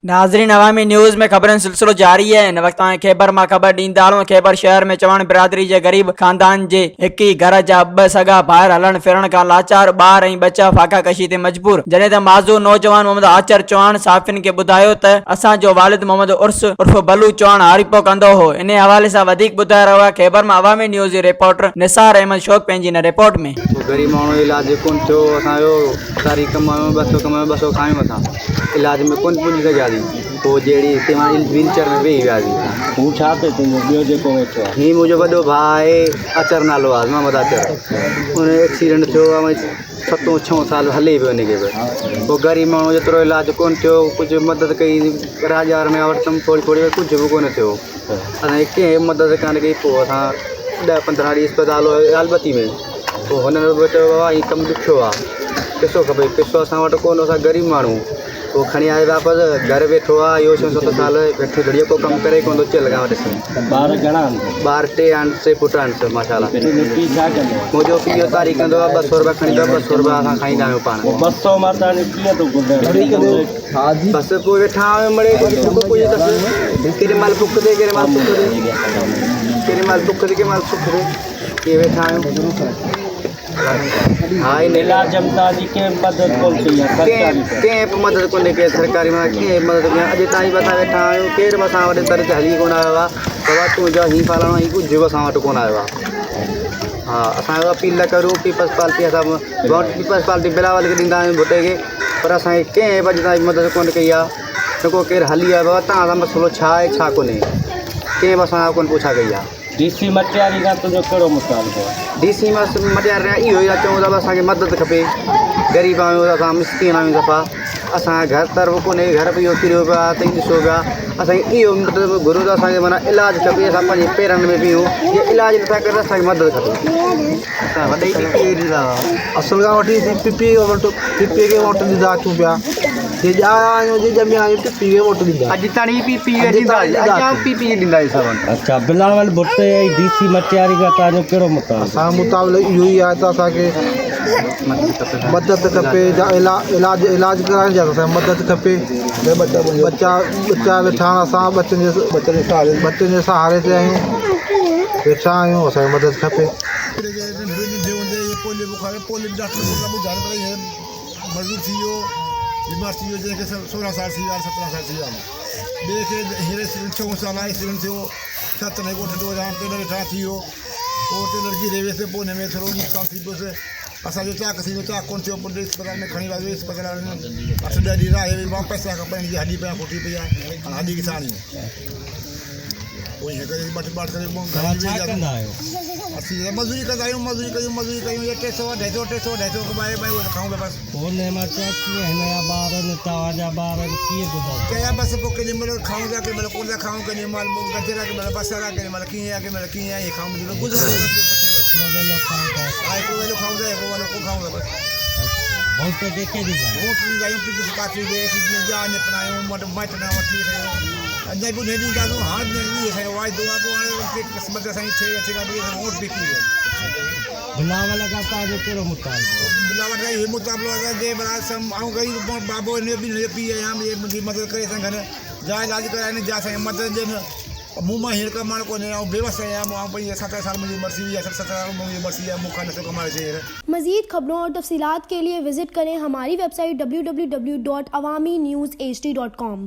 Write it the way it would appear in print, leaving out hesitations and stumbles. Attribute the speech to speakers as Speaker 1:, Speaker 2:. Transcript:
Speaker 1: नाज़रीन, अवामी न्यूज़ में खबरन सिलसिलो जारी है। इन वक्त खैबर में खबर ॾींदा आहियूं। खैबर शहर में चहवाण बिरादरी जे गरीब खानदान जे हिक ही घर जा ॿ सगा ॿाहिरि हलण फिरण खां लाचार ॿार ऐं बच्चा फाका कशी ते मजबूर। जॾहिं त माज़ूर नौजवान मोहम्मद आचर चौहान साफ़िन खे ॿुधायो त असांजो वालिद मोहम्मद उर्फ बलू चौहान हारिपो कंदो हो। इन हवाले सां वधीक ॿुधाए रहियो आहे खैबर में अवामी न्यूज़ जी रिपोर्टर निसार अहमद शौक़ पंहिंजी इन रिपोर्ट में।
Speaker 2: गरीब माण्हू इलाज कोन थियो, असांजो सारी कमायूं 200 कमायूं 200 खायूं असां, इलाज में कोन पुॼी सघियासीं। पोइ जहिड़ी हिते मां व्हीलचेयर में वेही वियासीं।
Speaker 3: हू छा पियो तुंहिंजो ॿियो जेको वेठो आहे?
Speaker 2: हीअ मुंहिंजो वॾो भाउ आहे, अचर नालो आहे, मोहम्मद अचर। उन एक्सीडेंट थियो आहे, 7-6 साल हले पियो हिनखे बि। पोइ ग़रीब माण्हू जेतिरो इलाज कोन थियो, कुझु मदद कई, राजार में वरितमि थोरी कुझु बि कोन थियो। असांखे कंहिं मदद कान कई। पोइ असां 10-15 ॾींहं अस्पताल आलबती में, पोइ हुननि बि चयो बाबा हीअ कमु ॾुखियो आहे, पैसो खपे। पैसो असां वटि कोन, असां ग़रीब माण्हू। पोइ खणी आए वापसि, घर वेठो आहे, इहो 6-7 साल वेठो घड़ीअ को कमु करे कोन थो चल लॻा ॾिस।
Speaker 3: ॿार घणा आहिनि?
Speaker 2: ॿार 3 आहिनि, 3 पुट आहिनि माशाल्लाह।
Speaker 3: पीउ छा कंदो?
Speaker 2: मुंहिंजो पीउ तारी कंदो आहे, 200 रुपया खणी ईंदो आहे, 200 रुपया असां खाईंदा आहियूं पाण।
Speaker 3: 200 मां तव्हांजो कीअं थो गुज़रे?
Speaker 2: बसि पोइ वेठा आहियूं मिड़े, कुझु अथसि, केॾी महिल बुख ते, केॾी महिल सुख ते, केॾी महिल बुख ते, केॾी महिल सुख ते, इहे वेठा आहियूं। हा, इन
Speaker 3: इलाज में तव्हांजी कंहिं मदद कोन कई आहे?
Speaker 2: कंहिं बि मदद कोन्हे कई सरकारी मां, कंहिं मदद कई अॼु ताईं बि असां वेठा आहियूं। केरु बि असां वटि दर ते हली कोन आयो आहे बाबा तुंहिंजा हीअं फलाणो हीअं कुझु बि असां वटि कोन आयो आहे। हा, असां अपील न करूं पीपल्स पार्टी, असां पीपल्स पार्टी बिलावल खे ॾींदा आहियूं भुटे खे, पर असांखे कंहिं बि अॼु ताईं मदद कोन कई आहे। न को केरु हली आहे बाबा तव्हां सां मसइलो छा आहे छा कोन्हे, कंहिं बि असां कोन पुछा कई आहे।
Speaker 3: DC मटियारी खां तुंहिंजो कहिड़ो मुतालबो आहे?
Speaker 2: DC मटियारी इहो ई चऊं था, असांखे मदद खपे। ग़रीब आहियूं, असां मिसकिन आहियूं सफ़ा, असांजे घर तरफ़ कोन्हे, घर बि इहो किरियो पियो आहे, तई ॾिसो पिया। असांखे इहो मतिलबु घुरो त असांखे माना इलाजु खपे, असां पंहिंजे पेरनि में बीहूं। इहो इलाजु नथा करे, असांखे मदद खपे। असां वॾे
Speaker 4: असल खां वठी PPE खे वोट ॾींदा अचूं पिया, जे ॼाया आहियूं, जे ॼमिया आहियूं, PPE खे वोट ॾींदा।
Speaker 2: अॼु ताईं PPE ॾींदा सभु।
Speaker 3: अच्छा, बिलावल भुट्टे ऐं DC मटियारी खां तव्हांजो कहिड़ो मुतालबो?
Speaker 4: असां मुताबिक़ इहो ई आहे त असांखे मदद खपे, इलाज कराइण जा असांखे मदद खपे। बच्चा वेठा आहिनि, असां बच्चनि जे सहारे ते आहियूं, वेठा आहियूं, असांखे मदद खपे।
Speaker 5: मज़दूर थी वियो, बीमार थी वियो, जंहिंखे 16 साल थी विया, 17 साल थी विया, ॿिए खे हींअर 6 साल एक्सीडेंट थियो, छत में ॻोठ जो टेलर वेठा थी वियो, पोइ टेलर गिरे वियुसि, पोइ हुन में थोरो नुक़सानु थी पियोसि। असांजो चाक थी वियो, चाक कोन थियो, पोइ अस्पताल में खणी वियासीं। अस्पताल में 8-10 ॾींहं रहे, मां पैसा खपनि, हिनजी हॾी पिया फुटी पई आहे, हाणे हॾी किथां आणियूं? पोइ हीअं करे ॿट करे असीं मज़दूरी कंदा आहियूं, मज़दूरी कयूं, इहे 300 कमाए भाई उहो खाऊं था बसि।
Speaker 3: पोइ हिन जा ॿारनि तव्हांजा ॿारनि कीअं ॿुधायो?
Speaker 5: कया बसि, पोइ केॾी महिल खाऊं था, केॾी महिल कोन था खाऊं, केॾी महिल गजर आहे, केॾी महिल बसर आहे, केॾी महिल कीअं आहे, केॾी महिल कीअं आहे, इहे खाऊं गुज़ारो
Speaker 3: वेलो खाऊं था?
Speaker 5: हिकु वेलो खाऊं था, हिकु वेलो कोन खाऊं था बसि।
Speaker 3: वोट कंहिंखे ॾींदा आहियो?
Speaker 5: वोट ॾींदा आहियूं पीपल्स पार्टी खे, जा निपटायूं माइट न वठी अञा बि न ॾींदासीं। हाणे इहे असांजो वाइदो आहे, पोइ हाणे क़िस्मत असांजी थिए वोट बि थी विया।
Speaker 3: बिलावल खां तव्हांजो कहिड़ो मुतालबो?
Speaker 5: बिलावल खां इहो मुताबिक़ आहे जे ऐं ग़रीब बाबो हिन बि पीउ आहियां, मुंहिंजी मदद करे सघनि, जा इलाज कराइनि, जा असांखे मदद ॾियनि। मूं मां हींअर कमाइणु कोन्हे, ऐं बेवस आहियां, ऐं भई 17 साल मुंहिंजी उमिरि थी वई आहे, 17 साल मुंहिंजी उमिरि थी वई आहे, मूंखां नथो कमाए अचे।
Speaker 6: मज़ीद खबरों और तफसीलात के लिए विजिट करें हमारी वेबसाइट www.awamiNewsHD.com।